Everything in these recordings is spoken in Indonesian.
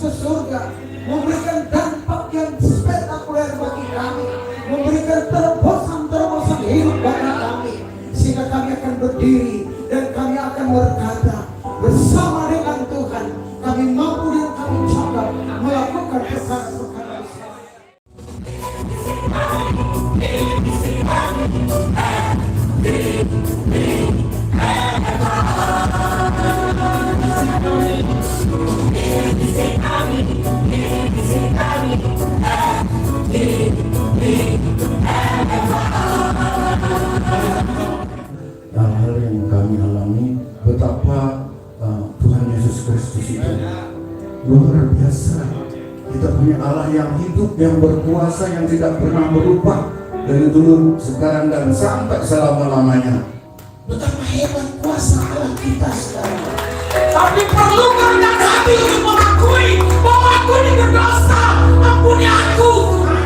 ke surga, memberikan dampak yang spektakuler bagi kami, memberikan terobosan-terobosan hidup bagi kami, sehingga kami akan berdiri dan kami akan berkata, bersama dengan Tuhan kami mampu dan kami coba melakukan perkara-perkara besar. Hal yang kami alami, betapa Tuhan Yesus Kristus itu luar biasa. Kita punya Allah yang hidup, yang berkuasa, yang tidak pernah berubah dari dulu, sekarang, dan sampai selama-lamanya. Betapa hebat kuasa Allah kita sekarang. Tapi perlu kerendahan hati untuk mengakui bahwa aku ini berdosa. Ampuni aku, Tuhan.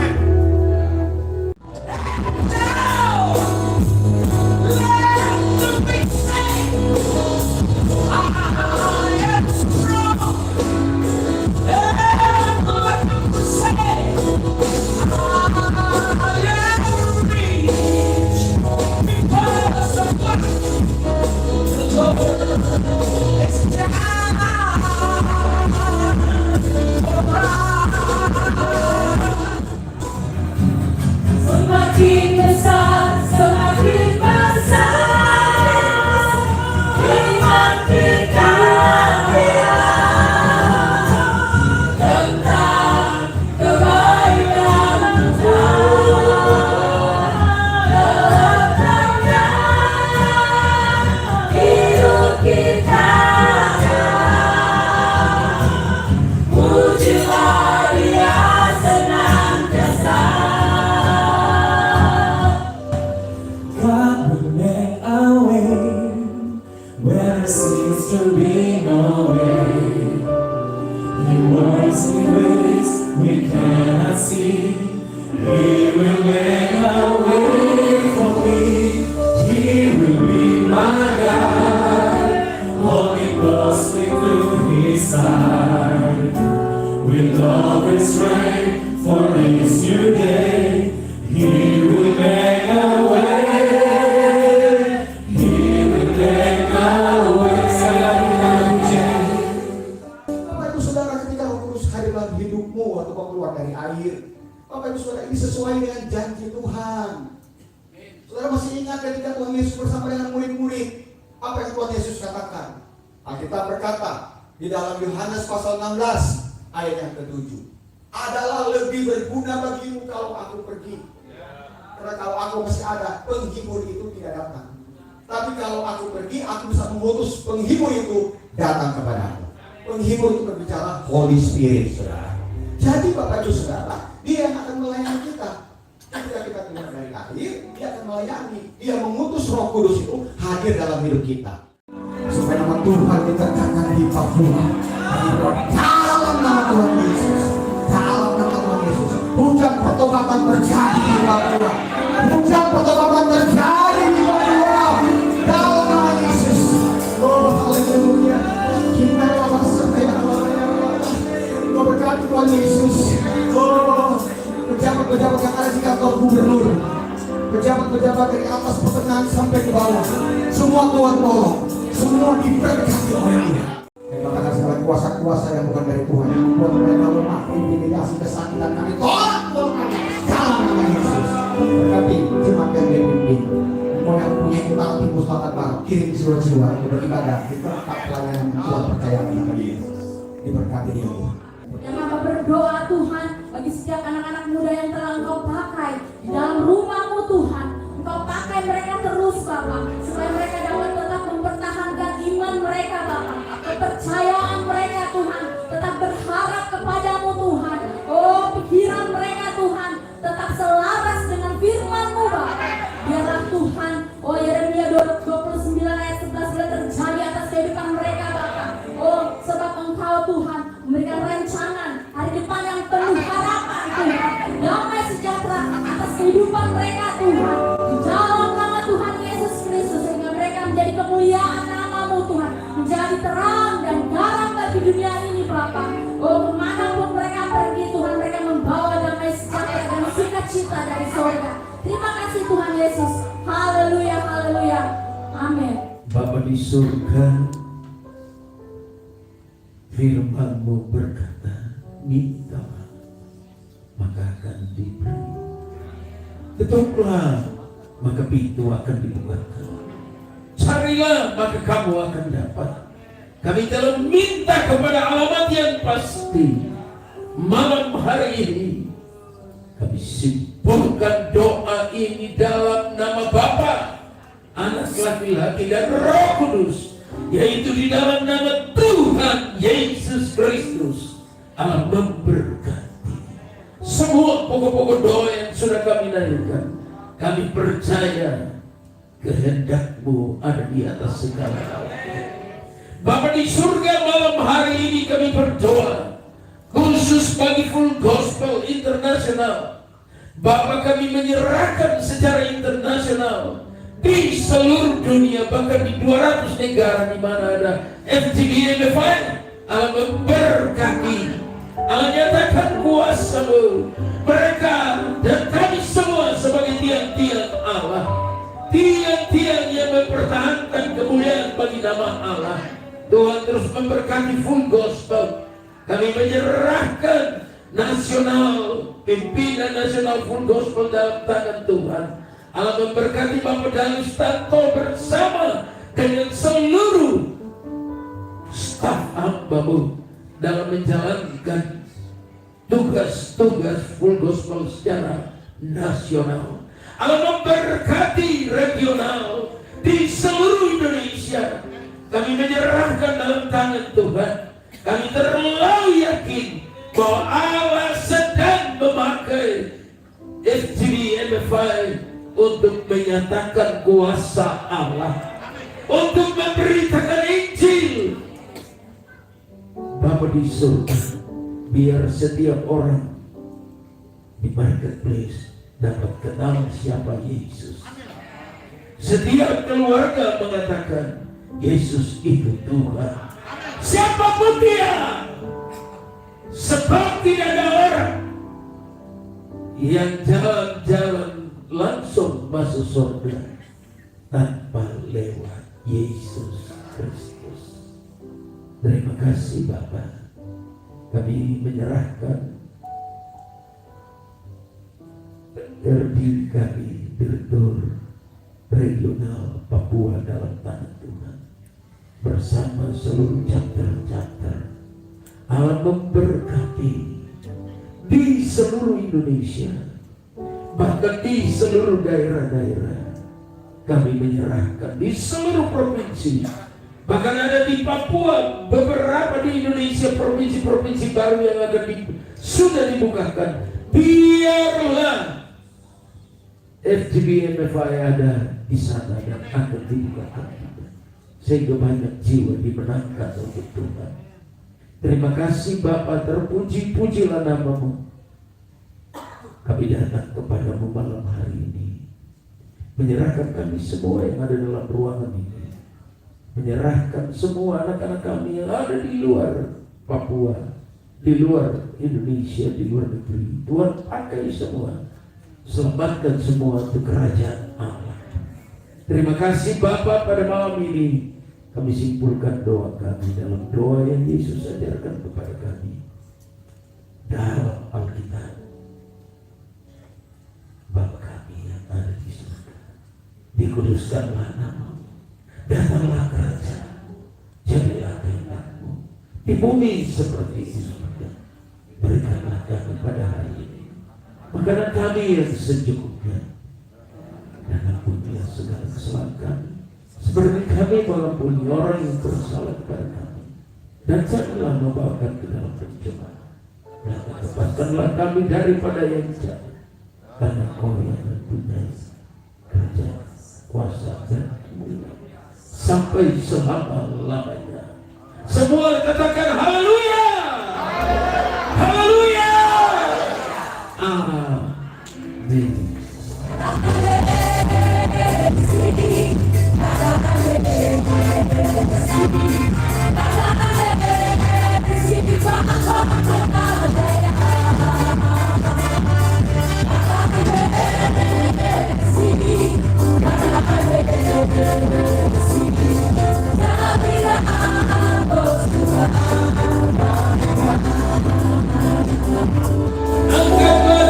Semakin besar, semakin besar iman kita tentang kebaikan Tuhan, hidup kita. Pujilah Dia senantiasa. God will make a way where there seems to be no way. He works in ways we cannot see. He will make a way for me. He will be my God, holding closely to His side. With love and strength for His new day, He will make a way. Bapak Ibu Saudara, ketika Roh Kudus hadir dalam hidupmu atau kau keluar dari air, Bapak Ibu Saudara, ini sesuai dengan janji Tuhan. Saudara masih ingat ketika Tuhan Yesus bersama dengan murid-murid, apa yang Tuhan Yesus katakan? Alkitab berkata di dalam Yohanes pasal 16 ayat yang ke-7, adalah lebih berguna bagimu kalau aku pergi. Karena kalau aku masih ada, penghibur itu tidak datang. Tapi kalau aku pergi, aku bisa mengutus penghibur itu datang kepada aku. Penghibur itu berbicara Holy Spirit, saudara. Jadi Bapak Ibu Saudara, Dia yang akan melayani kita. Ketika kita keluar dari air, Dia akan melayani. Dia mengutus Roh Kudus itu hadir dalam hidup kita, supaya nama Tuhan ditekankan di Papua. Dalam nama Tuhan Yesus, dalam nama Tuhan Yesus, hujan pertobatan terjadi di Papua. Hujan pertobatan terjadi di Papua. Dalam nama Yesus. Oh, haleluya. Kita berkati Tuhan Yesus. Oh, pejabat-pejabat yang ada di kantor gubernur, pejabat-pejabat dari atas pertengahan sampai ke bawah, semua Tuhan tolong, semua diberkati oleh Dia. Katakan segala kuasa-kuasa yang bukan dari Tuhan, yang membuat mereka lemah, intimidasi, kesakitan, kami tolak dalam nama Yesus. Berkati jemaat yang dia pimpin, semua yang punya kita timbul semangat baru, kirim jiwa-jiwa untuk beribadah di tempat pelayanan Tuhan percaya kepada Dia. Diberkati Dia. Yang Mama berdoa Tuhan bagi setiap anak-anak muda yang telah Engkau pakai di dalam rumah-Mu Tuhan, Engkau pakai mereka terus Bapak, supaya mereka dapat tetap mempertahankan iman mereka Bapak, kepercayaan mereka Tuhan, tetap berharap kepadamu Tuhan. Oh, pikiran mereka Tuhan tetap selaras dengan firman-Mu Bapak. Biarlah Tuhan, oh Yeremia 29 ayat 11 terjadi atas kehidupan mereka Bapak. Oh, sebab Engkau Tuhan memberikan rancangan hari depan yang penuh harapan Tuhan, damai sejahtera atas kehidupan mereka Tuhan, di dalam nama Tuhan Yesus Kristus, sehingga mereka menjadi kemuliaan nama-Mu Tuhan, menjadi terang dan garam bagi dunia ini Bapa. Oh, kemanapun mereka pergi, Tuhan, mereka membawa damai sejahtera dan sukacita dari surga. Terima kasih Tuhan Yesus. Haleluya, haleluya. Amin. Bapa di surga, firman-Mu berkata, mintalah, maka akan diberi. Ketuklah, maka pintu akan dibukakan. Carilah, maka kamu akan dapat. Kami telah minta kepada alamat yang pasti. Malam hari ini kami simpulkan doa ini dalam nama Bapa, Anak laki-laki dan Roh Kudus, yaitu di dalam nama Tuhan Yesus Kristus. Allah memberkati semua pokok-pokok doa yang sudah kami naikkan. Kami percaya kehendak-Mu ada di atas segala hal. Bapa di surga, malam hari ini kami berdoa khusus bagi Full Gospel Internasional. Bapa, kami menyerahkan secara internasional di seluruh dunia, bahkan di 200 negara di mana ada FGB MFI. Allah memberkati, Allah nyatakan kuasa-Mu mereka dan kami semua sebagai tiang-tiang Allah, tiang-tiang yang mempertahankan kemuliaan bagi nama Allah. Tuhan terus memberkati Full Gospel. Kami menyerahkan nasional, pimpinan nasional Full Gospel dalam tangan Tuhan. Allah memberkati Bapak Daniel Stanto bersama dengan seluruh staf hamba-Mu dalam menjalankan tugas-tugas Full Gospel secara nasional. Allah memberkati regional di seluruh Indonesia. Kami menyerahkan dalam tangan Tuhan. Kami terlalu yakin bahwa Allah sedang memakai FGB MFI untuk menyatakan kuasa Allah, untuk memberitakan Injil. Bapa di surga, biar setiap orang di marketplace dapat kenal siapa Yesus. Setiap keluarga mengatakan Yesus itu Tuhan. Siapapun dia, sebab tidak ada orang yang jalan-jalan langsung masuk surga tanpa lewat Yesus Kristus. Terima kasih Bapa. Kami menyerahkan terdiri kami direktur regional Papua dalam tangan Tuhan bersama seluruh chapter-chapter. Allah memberkati di seluruh Indonesia, bahkan di seluruh daerah-daerah. Kami menyerahkan di seluruh provinsi, bahkan ada di Papua, beberapa di Indonesia provinsi-provinsi baru yang sudah dibukakan. Biarlah FGB MFI ada di sana dan akan dibukakan, sehingga banyak jiwa dimenangkan untuk Tuhan. Terima kasih Bapa, terpuji-pujilah nama-Mu. Kami datang kepadamu malam hari ini, menyerahkan kami semua yang ada dalam ruangan ini, menyerahkan semua anak-anak kami yang ada di luar Papua, di luar Indonesia, di luar negeri. Tuhan pakai semua, selamatkan semua untuk kerajaan Allah. Terima kasih Bapa, pada malam ini kami simpulkan doa kami dalam doa yang Yesus ajarkan kepada kami dalam Alkitab. Bapa kami yang ada di surga, dikuduskanlah nama-Mu, datanglah kerajaan-Mu, jadilah kehendak-Mu di bumi seperti di surga. Berikanlah kami pada hari ini makanan kami yang secukupnya, dan ampunilah segala kesalahan kami seperti kami mengampuni orang yang bersalah kepada kami, dan janganlah membawakan ke dalam pencobaan, dan lepaskanlah kami daripada yang jahat, karena Kau yang mempunyai kerajaan, kuasa dan kemuliaan sampai selama-lamanya. Semua katakan haleluya, haleluya, amin. Di Angkatlah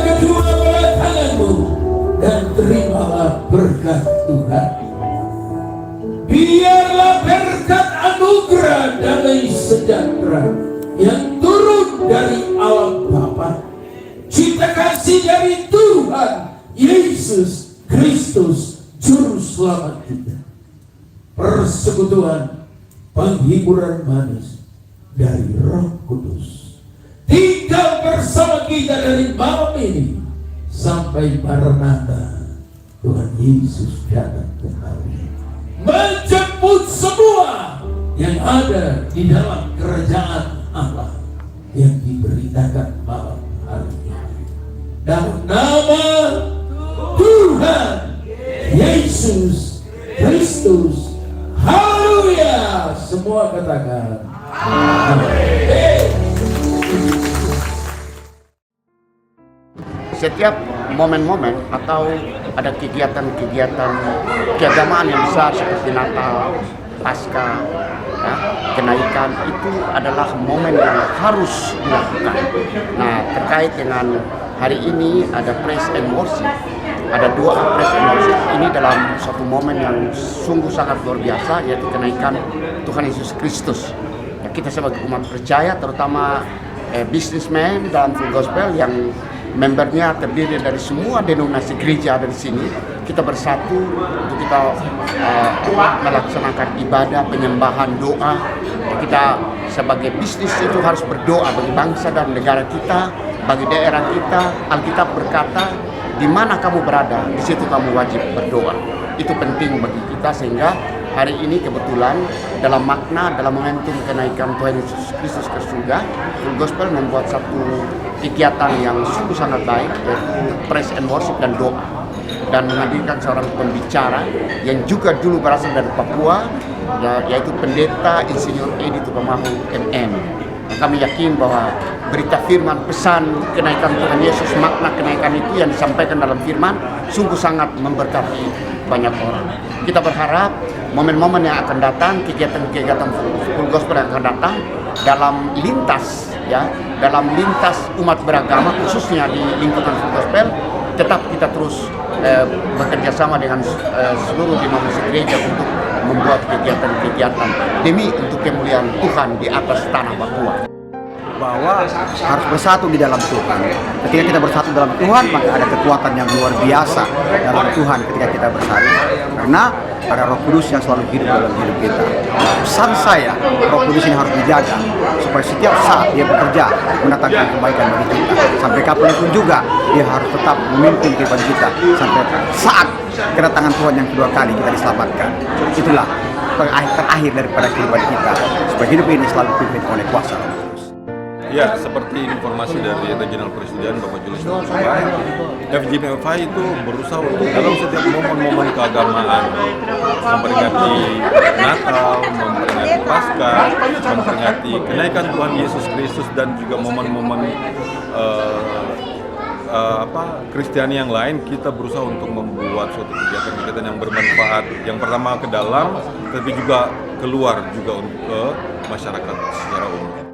kedua belah tanganmu dan terimalah berkat Tuhan. Biarlah berkat anugerah damai sejahtera yang turun dari Allah Bapa, cinta kasih dari Tuhan Yesus Kristus Juru Selamat kita, persekutuan penghiburan manis dari Roh Kudus tinggal bersama kita dari malam ini sampai Maranatha Tuhan Yesus datang kembali, menjemput semua yang ada di dalam kerajaan Allah yang diberitakan malam hari ini. Dalam nama Tuhan Yesus Kristus, haleluya. Semua katakan amin. Setiap momen-momen atau ada kegiatan-kegiatan keagamaan yang besar seperti Natal, Paskah, ya, kenaikan, itu adalah momen yang harus dilakukan. Nah, terkait dengan hari ini ada praise and worship, ada doa praise and worship. Ini dalam suatu momen yang sungguh sangat luar biasa, yaitu kenaikan Tuhan Yesus Kristus. Ya, kita sebagai umat percaya, terutama businessman dalam Full Gospel yang membernya terdiri dari semua denominasi gereja dari sini, kita bersatu untuk kita melaksanakan ibadah, penyembahan, doa. Kita sebagai bisnis itu harus berdoa bagi bangsa dan negara kita, bagi daerah kita. Alkitab berkata, di mana kamu berada, di situ kamu wajib berdoa. Itu penting bagi kita, sehingga hari ini kebetulan dalam makna, dalam momentum kenaikan Tuhan Yesus Kristus ke surga, Full Gospel membuat satu kegiatan yang sungguh sangat baik, yaitu praise and worship dan doa, dan menghadirkan seorang pembicara yang juga dulu berasal dari Papua, yaitu Pendeta Insinyur Edi Tupamahu MM. Kami yakin bahwa berita firman, pesan kenaikan Tuhan Yesus, makna kenaikan itu yang disampaikan dalam firman sungguh sangat memberkati banyak orang. Kita berharap momen-momen yang akan datang, kegiatan-kegiatan Full Gospel yang akan datang dalam lintas, ya, dalam lintas umat beragama, khususnya di lingkungan Full Gospel, tetap kita terus bekerja sama dengan seluruh denominasi gereja untuk membuat kegiatan-kegiatan demi untuk kemuliaan Tuhan di atas tanah Papua. Bahwa harus bersatu di dalam Tuhan. Ketika kita bersatu dalam Tuhan, maka ada kekuatan yang luar biasa dalam Tuhan ketika kita bersatu. Karena ada Roh Kudus yang selalu hidup dalam hidup kita. Pesan saya, Roh Kudus ini harus dijaga supaya setiap saat dia bekerja mendatangkan kebaikan bagi kita. Sampai kapanpun juga dia harus tetap memimpin kehidupan kita sampai saat kedatangan Tuhan yang kedua kali kita diselamatkan. Itulah terakhir daripada kehidupan kita, supaya hidup ini selalu dipimpin oleh kuasa Roh Kudus. Ya, seperti informasi dari Regional Presiden Bapak Julius Nusantara, FGMFI itu berusaha untuk dalam setiap momen-momen keagamaan memperingati Natal, memperingati Paskah, memperingati kenaikan Tuhan Yesus Kristus, dan juga momen-momen Kristiani yang lain. Kita berusaha untuk membuat suatu kegiatan-kegiatan yang bermanfaat, yang pertama ke dalam, tapi juga keluar juga untuk ke masyarakat secara umum.